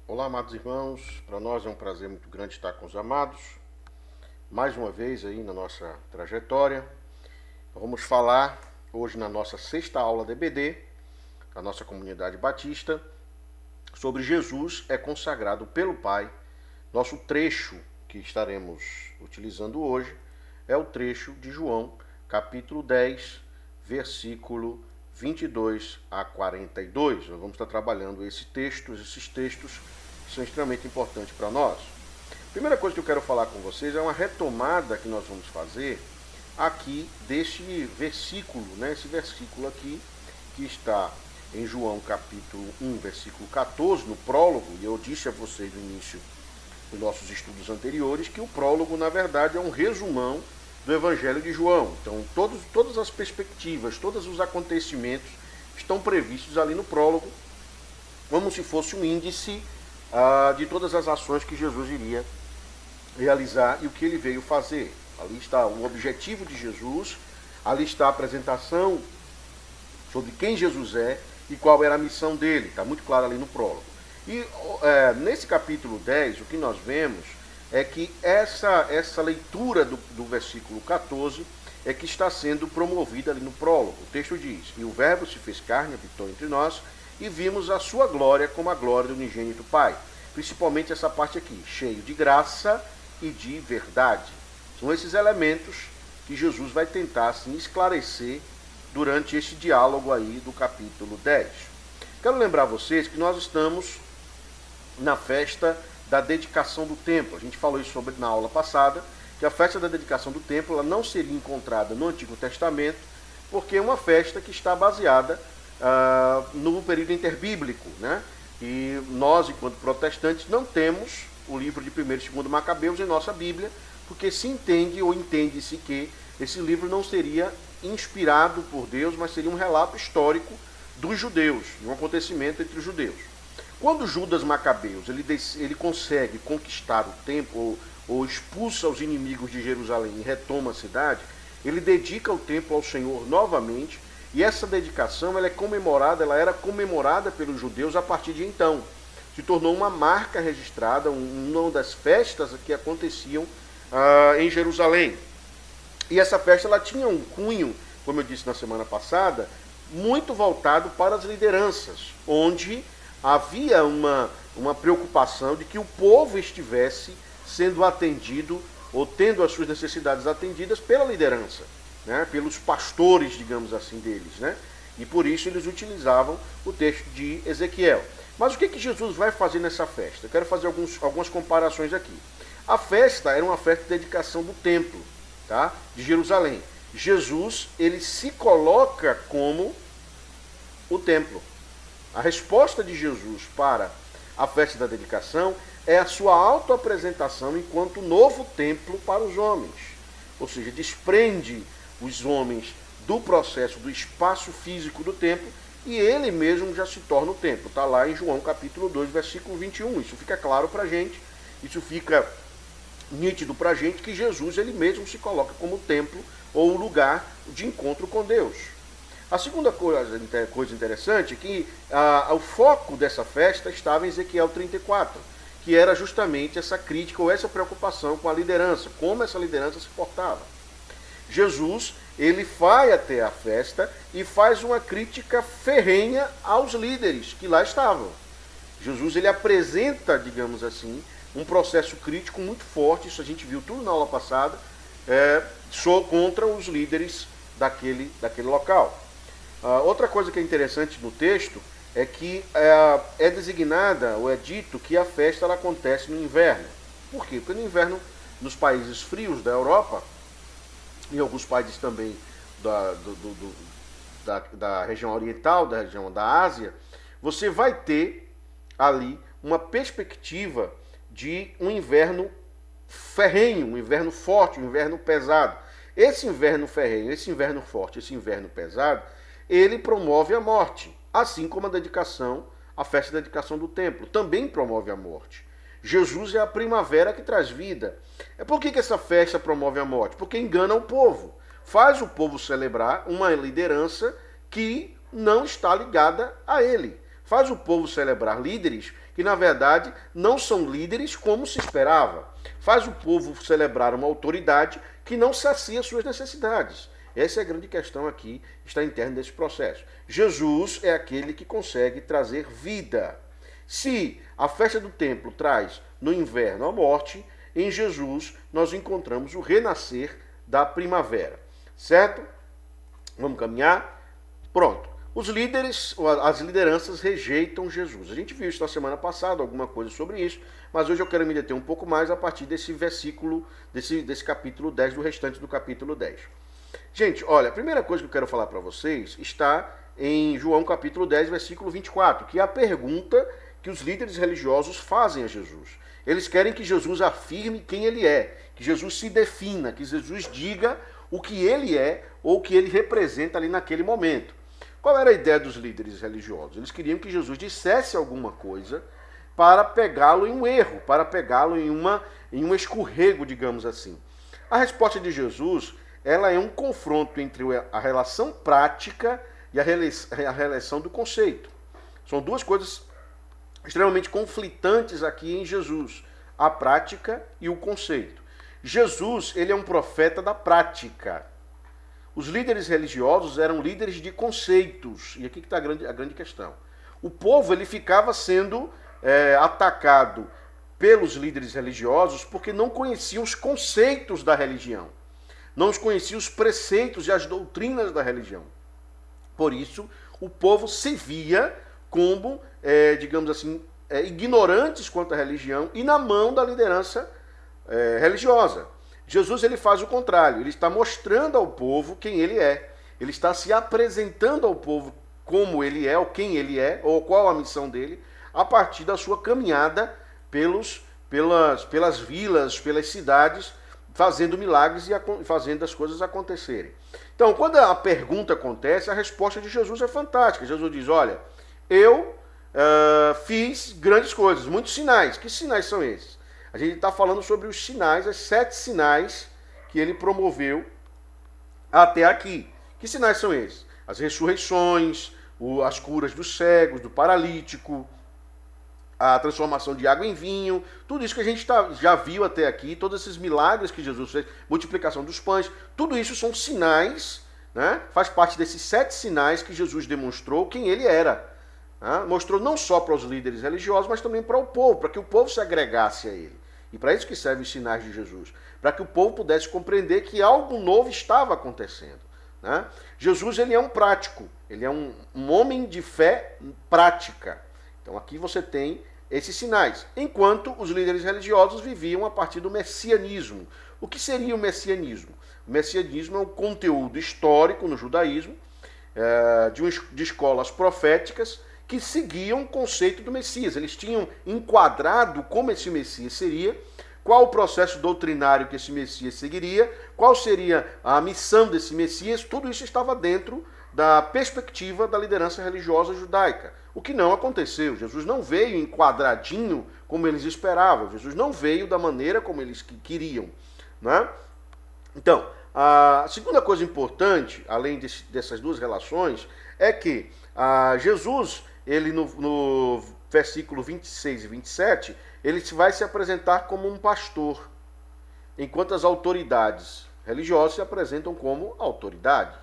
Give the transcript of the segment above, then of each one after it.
Olá, amados irmãos. Para nós é um prazer muito grande estar com os amados. Mais uma vez aí na nossa trajetória. Vamos falar hoje na nossa sexta aula de EBD, da nossa comunidade batista, sobre Jesus é consagrado pelo Pai. Nosso trecho que estaremos utilizando hoje é o trecho de João, capítulo 10, versículo 22 a 42. Nós vamos estar trabalhando esses textos são extremamente importantes para nós. A primeira coisa que eu quero falar com vocês é uma retomada que nós vamos fazer aqui deste versículo, né? Esse versículo aqui que está em João capítulo 1, versículo 14, no prólogo, e eu disse a vocês no início dos nossos estudos anteriores que o prólogo, na verdade, é um resumão do Evangelho de João. Então, todas as perspectivas, todos os acontecimentos estão previstos ali no prólogo, como se fosse um índice de todas as ações que Jesus iria realizar e o que ele veio fazer. Ali está o objetivo de Jesus, ali está a apresentação sobre quem Jesus é e qual era a missão dele. Está muito claro ali no prólogo. E nesse capítulo 10, o que nós vemos é que essa leitura do versículo 14 é que está sendo promovida ali no prólogo. O texto diz: "E o Verbo se fez carne, habitou entre nós, e vimos a sua glória como a glória do unigênito Pai." Principalmente essa parte aqui, cheio de graça e de verdade. São esses elementos que Jesus vai tentar assim, esclarecer durante este diálogo aí do capítulo 10. Quero lembrar vocês que nós estamos na festa da dedicação do templo. A gente falou isso na aula passada, que a festa da dedicação do templo ela não seria encontrada no Antigo Testamento, porque é uma festa que está baseada no período interbíblico, né? E nós, enquanto protestantes, não temos o livro de 1º e 2º Macabeus em nossa Bíblia, porque se entende ou entende-se que esse livro não seria inspirado por Deus, mas seria um relato histórico dos judeus, de um acontecimento entre os judeus. Quando Judas Macabeus ele consegue conquistar o templo ou expulsa os inimigos de Jerusalém e retoma a cidade, ele dedica o templo ao Senhor novamente. E essa dedicação ela era comemorada pelos judeus a partir de então. Se tornou uma marca registrada, uma das festas que aconteciam em Jerusalém. E essa festa ela tinha um cunho, como eu disse na semana passada, muito voltado para as lideranças, onde havia uma preocupação de que o povo estivesse sendo atendido ou tendo as suas necessidades atendidas pela liderança. Né, pelos pastores, digamos assim, deles. Né? E por isso eles utilizavam o texto de Ezequiel. Mas o que Jesus vai fazer nessa festa? Eu quero fazer algumas comparações aqui. A festa era uma festa de dedicação do templo, tá? De Jerusalém. Jesus, ele se coloca como o templo. A resposta de Jesus para a festa da dedicação é a sua autoapresentação enquanto novo templo para os homens. Ou seja, desprende os homens do processo do espaço físico do templo e ele mesmo já se torna o templo. Está lá em João capítulo 2, versículo 21. Isso fica claro para a gente, isso fica nítido para a gente que Jesus ele mesmo se coloca como templo ou o lugar de encontro com Deus. A segunda coisa interessante é que o foco dessa festa estava em Ezequiel 34, que era justamente essa crítica ou essa preocupação com a liderança, como essa liderança se portava. Jesus, ele vai até a festa e faz uma crítica ferrenha aos líderes que lá estavam. Jesus, ele apresenta, digamos assim, um processo crítico muito forte, isso a gente viu tudo na aula passada, contra os líderes daquele local. Outra coisa que é interessante no texto é que é designada, ou é dito que a festa ela acontece no inverno. Por quê? Porque no inverno, nos países frios da Europa, em alguns países também da região oriental, da região da Ásia, você vai ter ali uma perspectiva de um inverno ferrenho, um inverno forte, um inverno pesado. Esse inverno ferrenho, esse inverno forte, esse inverno pesado, ele promove a morte, assim como a festa de dedicação do templo, também promove a morte. Jesus é a primavera que traz vida. Por que essa festa promove a morte? Porque engana o povo. Faz o povo celebrar uma liderança que não está ligada a ele. Faz o povo celebrar líderes que na verdade não são líderes como se esperava. Faz o povo celebrar uma autoridade que não sacia suas necessidades. Essa é a grande questão aqui, está interna desse processo. Jesus é aquele que consegue trazer vida. Se a festa do templo traz no inverno a morte, em Jesus nós encontramos o renascer da primavera. Certo? Vamos caminhar? Pronto. Os líderes, as lideranças rejeitam Jesus. A gente viu isso na semana passada, alguma coisa sobre isso, mas hoje eu quero me deter um pouco mais a partir desse versículo, desse capítulo 10, do restante do capítulo 10. Gente, olha, a primeira coisa que eu quero falar para vocês está em João capítulo 10, versículo 24, que é a pergunta que os líderes religiosos fazem a Jesus. Eles querem que Jesus afirme quem ele é, que Jesus se defina, que Jesus diga o que ele é ou o que ele representa ali naquele momento. Qual era a ideia dos líderes religiosos? Eles queriam que Jesus dissesse alguma coisa para pegá-lo em um erro, para pegá-lo em um escorrego, digamos assim. A resposta de Jesus, ela é um confronto entre a relação prática e a relação do conceito. São duas coisas extremamente conflitantes aqui em Jesus, a prática e o conceito. Jesus, ele é um profeta da prática. Os líderes religiosos eram líderes de conceitos, e aqui que está a grande questão. O povo ele ficava sendo atacado pelos líderes religiosos porque não conheciam os conceitos da religião, não conheciam os preceitos e as doutrinas da religião. Por isso, o povo se via como, digamos assim, ignorantes quanto à religião e na mão da liderança religiosa. Jesus ele faz o contrário, ele está mostrando ao povo quem ele é. Ele está se apresentando ao povo como ele é, ou quem ele é, ou qual a missão dele, a partir da sua caminhada pelas vilas, pelas cidades, fazendo milagres e fazendo as coisas acontecerem. Então, quando a pergunta acontece, a resposta de Jesus é fantástica. Jesus diz, olha, eu fiz grandes coisas, muitos sinais. Que sinais são esses? A gente está falando sobre os sinais, os 7 sinais que ele promoveu até aqui. Que sinais são esses? As ressurreições, as curas dos cegos, do paralítico, a transformação de água em vinho, tudo isso que a gente já viu até aqui, todos esses milagres que Jesus fez, multiplicação dos pães, tudo isso são sinais, né? Faz parte desses 7 sinais que Jesus demonstrou quem ele era. Mostrou não só para os líderes religiosos, mas também para o povo, para que o povo se agregasse a ele. E para isso que servem os sinais de Jesus, para que o povo pudesse compreender que algo novo estava acontecendo. Jesus ele é um prático, ele é um homem de fé prática. Então aqui você tem esses sinais, enquanto os líderes religiosos viviam a partir do messianismo. O que seria o messianismo? O messianismo é um conteúdo histórico no judaísmo, de escolas proféticas, que seguiam o conceito do Messias. Eles tinham enquadrado como esse Messias seria, qual o processo doutrinário que esse Messias seguiria, qual seria a missão desse Messias, tudo isso estava dentro da perspectiva da liderança religiosa judaica. O que não aconteceu. Jesus não veio enquadradinho como eles esperavam. Jesus não veio da maneira como eles queriam. Né? Então, a segunda coisa importante, além dessas duas relações, é que Jesus, ele no versículo 26 e 27, ele vai se apresentar como um pastor, enquanto as autoridades religiosas se apresentam como autoridade.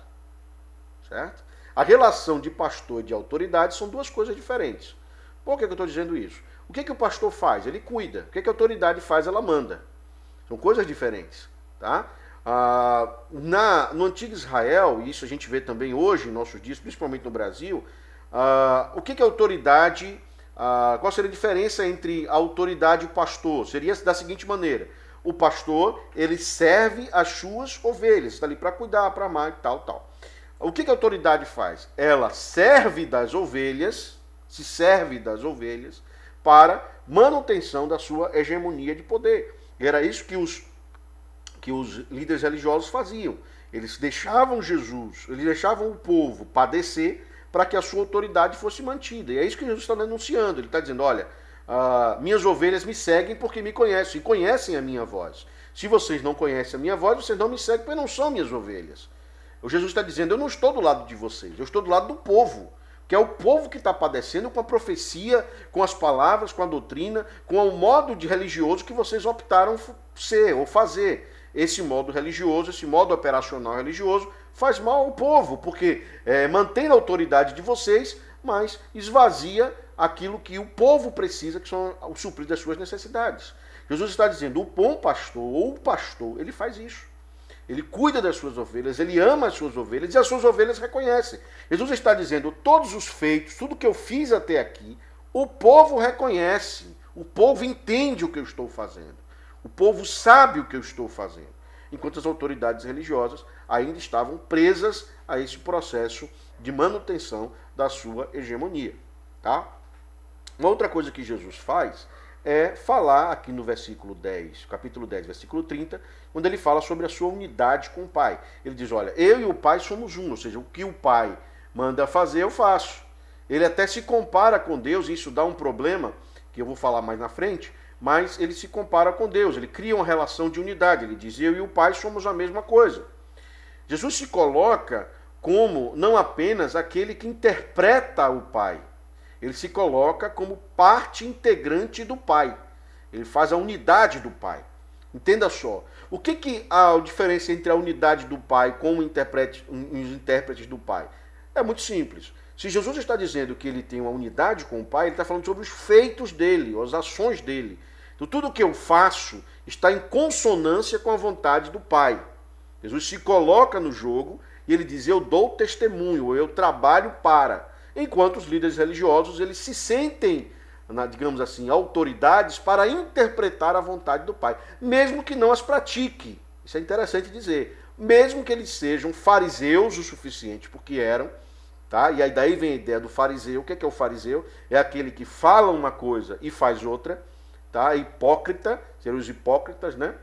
Certo? A relação de pastor e de autoridade são duas coisas diferentes. Por que eu estou dizendo isso? O que o pastor faz? Ele cuida. O que a autoridade faz? Ela manda. São coisas diferentes. Tá? No antigo Israel, e isso a gente vê também hoje em nossos dias, principalmente no Brasil, o que a autoridade, qual seria a diferença entre a autoridade e o pastor? Seria da seguinte maneira: o pastor, ele serve as suas ovelhas, está ali para cuidar, para amar e tal. O que a autoridade faz? Ela serve das ovelhas, se serve das ovelhas para manutenção da sua hegemonia de poder. E era isso que os líderes religiosos faziam. Eles deixavam eles deixavam o povo padecer para que a sua autoridade fosse mantida. E é isso que Jesus está denunciando. Ele está dizendo, olha, minhas ovelhas me seguem porque me conhecem, e conhecem a minha voz. Se vocês não conhecem a minha voz, vocês não me seguem porque não são minhas ovelhas. O Jesus está dizendo, eu não estou do lado de vocês, eu estou do lado do povo. que é o povo que está padecendo com a profecia, com as palavras, com a doutrina, com o modo de religioso que vocês optaram ser ou fazer. Esse modo religioso, esse modo operacional religioso faz mal ao povo, porque mantém a autoridade de vocês, mas esvazia aquilo que o povo precisa, que são o suprir das suas necessidades. Jesus está dizendo, o bom pastor ou o pastor, ele faz isso. Ele cuida das suas ovelhas, ele ama as suas ovelhas e as suas ovelhas reconhecem. Jesus está dizendo, todos os feitos, tudo que eu fiz até aqui, o povo reconhece, o povo entende o que eu estou fazendo, o povo sabe o que eu estou fazendo, enquanto as autoridades religiosas ainda estavam presas a esse processo de manutenção da sua hegemonia. Tá? Uma outra coisa que Jesus faz é falar aqui no versículo 10, capítulo 10, versículo 30, quando ele fala sobre a sua unidade com o Pai. Ele diz, olha, eu e o Pai somos um, ou seja, o que o Pai manda fazer, eu faço. Ele até se compara com Deus, e isso dá um problema, que eu vou falar mais na frente, mas ele se compara com Deus, ele cria uma relação de unidade, ele diz, eu e o Pai somos a mesma coisa. Jesus se coloca como não apenas aquele que interpreta o Pai, ele se coloca como parte integrante do Pai. Ele faz a unidade do Pai. Entenda só. O que a diferença entre a unidade do Pai com os intérpretes do Pai? É muito simples. Se Jesus está dizendo que ele tem uma unidade com o Pai, ele está falando sobre os feitos dele, as ações dele. Então tudo que eu faço está em consonância com a vontade do Pai. Jesus se coloca no jogo e ele diz, eu dou testemunho, eu trabalho para... Enquanto os líderes religiosos, eles se sentem, digamos assim, autoridades para interpretar a vontade do Pai, mesmo que não as pratique. Isso é interessante dizer. Mesmo que eles sejam fariseus o suficiente, porque eram, tá? E aí daí vem a ideia do fariseu. O que é o fariseu? É aquele que fala uma coisa e faz outra, tá? Hipócrita, seriam os hipócritas, né?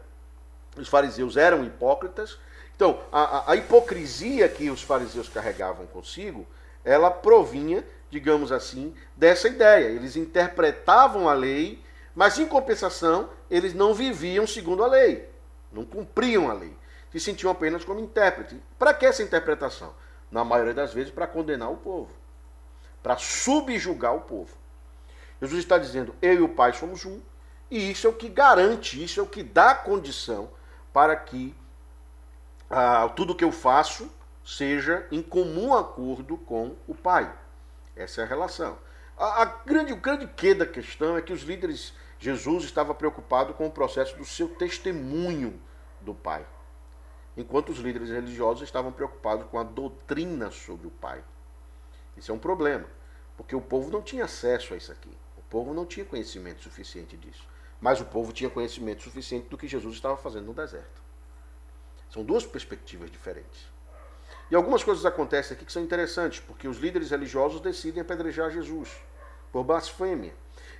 Os fariseus eram hipócritas. Então, a hipocrisia que os fariseus carregavam consigo, ela provinha, digamos assim, dessa ideia. Eles interpretavam a lei, mas em compensação, eles não viviam segundo a lei, não cumpriam a lei, se sentiam apenas como intérprete. Para que essa interpretação? Na maioria das vezes, para condenar o povo, para subjugar o povo. Jesus está dizendo, eu e o Pai somos um, e isso é o que garante, isso é o que dá condição para que tudo que eu faço seja em comum acordo com o Pai. Essa é a relação. O grande quê da questão é que os líderes, Jesus estava preocupado com o processo do seu testemunho do Pai, enquanto os líderes religiosos estavam preocupados com a doutrina sobre o Pai. Isso é um problema, porque o povo não tinha acesso a isso aqui. O povo não tinha conhecimento suficiente disso. Mas o povo tinha conhecimento suficiente do que Jesus estava fazendo no deserto. São duas perspectivas diferentes. E algumas coisas acontecem aqui que são interessantes, porque os líderes religiosos decidem apedrejar Jesus por blasfêmia.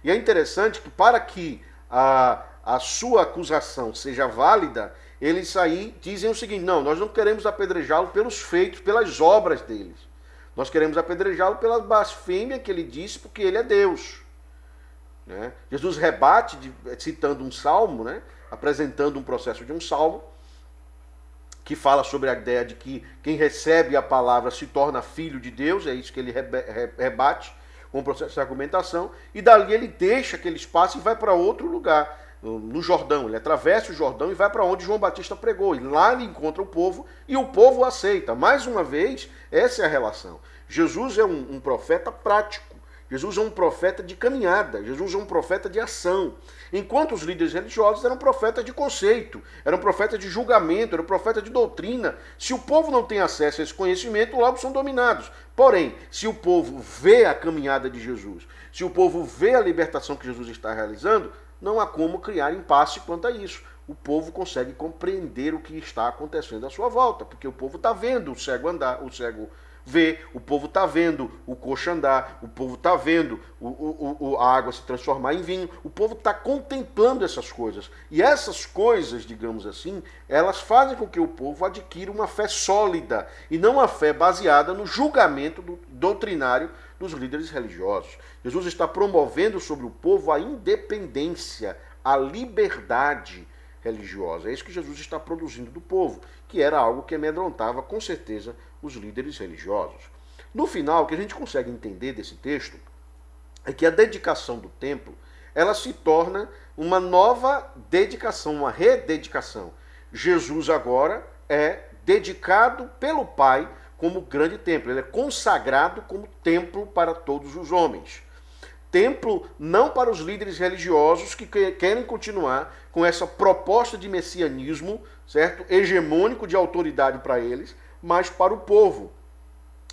E é interessante que para que a sua acusação seja válida, eles aí dizem o seguinte, não, nós não queremos apedrejá-lo pelos feitos, pelas obras deles. Nós queremos apedrejá-lo pela blasfêmia que ele disse, porque ele é Deus. Né? Jesus rebate, citando um salmo, né? Apresentando um processo de um salmo, que fala sobre a ideia de que quem recebe a palavra se torna filho de Deus, é isso que ele rebate com o processo de argumentação, e dali ele deixa aquele espaço e vai para outro lugar, no Jordão. Ele atravessa o Jordão e vai para onde João Batista pregou, e lá ele encontra o povo, e o povo o aceita. Mais uma vez, essa é a relação. Jesus é um profeta prático, Jesus é um profeta de caminhada, Jesus é um profeta de ação. Enquanto os líderes religiosos eram profetas de conceito, eram profetas de julgamento, eram profetas de doutrina. Se o povo não tem acesso a esse conhecimento, logo são dominados. Porém, se o povo vê a caminhada de Jesus, se o povo vê a libertação que Jesus está realizando, não há como criar impasse quanto a isso. O povo consegue compreender o que está acontecendo à sua volta, porque o povo está vendo o cego andar, o cego vê, o povo está vendo o coxo andar, o povo está vendo a água se transformar em vinho, o povo está contemplando essas coisas. E essas coisas, digamos assim, elas fazem com que o povo adquira uma fé sólida e não uma fé baseada no julgamento doutrinário dos líderes religiosos. Jesus está promovendo sobre o povo a independência, a liberdade religiosa. É isso que Jesus está produzindo do povo, que era algo que amedrontava com certeza os líderes religiosos. No final, o que a gente consegue entender desse texto é que a dedicação do templo, ela se torna uma nova dedicação, uma rededicação. Jesus agora é dedicado pelo Pai como grande templo. Ele é consagrado como templo para todos os homens. Templo não para os líderes religiosos que querem continuar com essa proposta de messianismo, certo? Hegemônico de autoridade para eles, mas para o povo.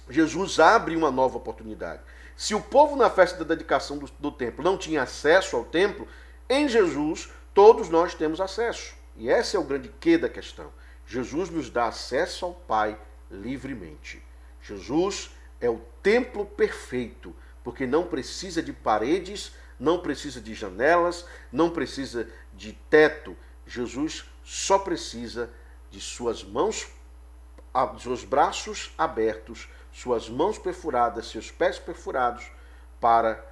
Jesus abre uma nova oportunidade. Se o povo na festa da dedicação do templo não tinha acesso ao templo, em Jesus todos nós temos acesso. E esse é o grande quê da questão. Jesus nos dá acesso ao Pai livremente. Jesus é o templo perfeito, porque não precisa de paredes, não precisa de janelas, não precisa de teto. Jesus só precisa de suas mãos, seus braços abertos, suas mãos perfuradas, seus pés perfurados, para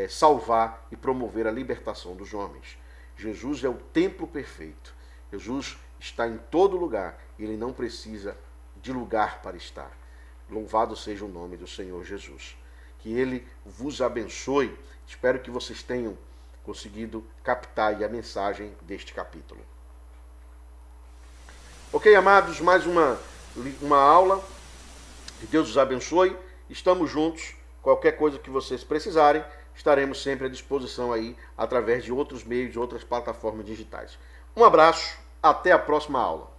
salvar e promover a libertação dos homens. Jesus é o templo perfeito. Jesus está em todo lugar. Ele não precisa de lugar para estar. Louvado seja o nome do Senhor Jesus. Que Ele vos abençoe. Espero que vocês tenham conseguido captar aí a mensagem deste capítulo. Ok, amados, mais uma aula. Que Deus os abençoe. Estamos juntos. Qualquer coisa que vocês precisarem, estaremos sempre à disposição aí, através de outros meios, de outras plataformas digitais. Um abraço, até a próxima aula.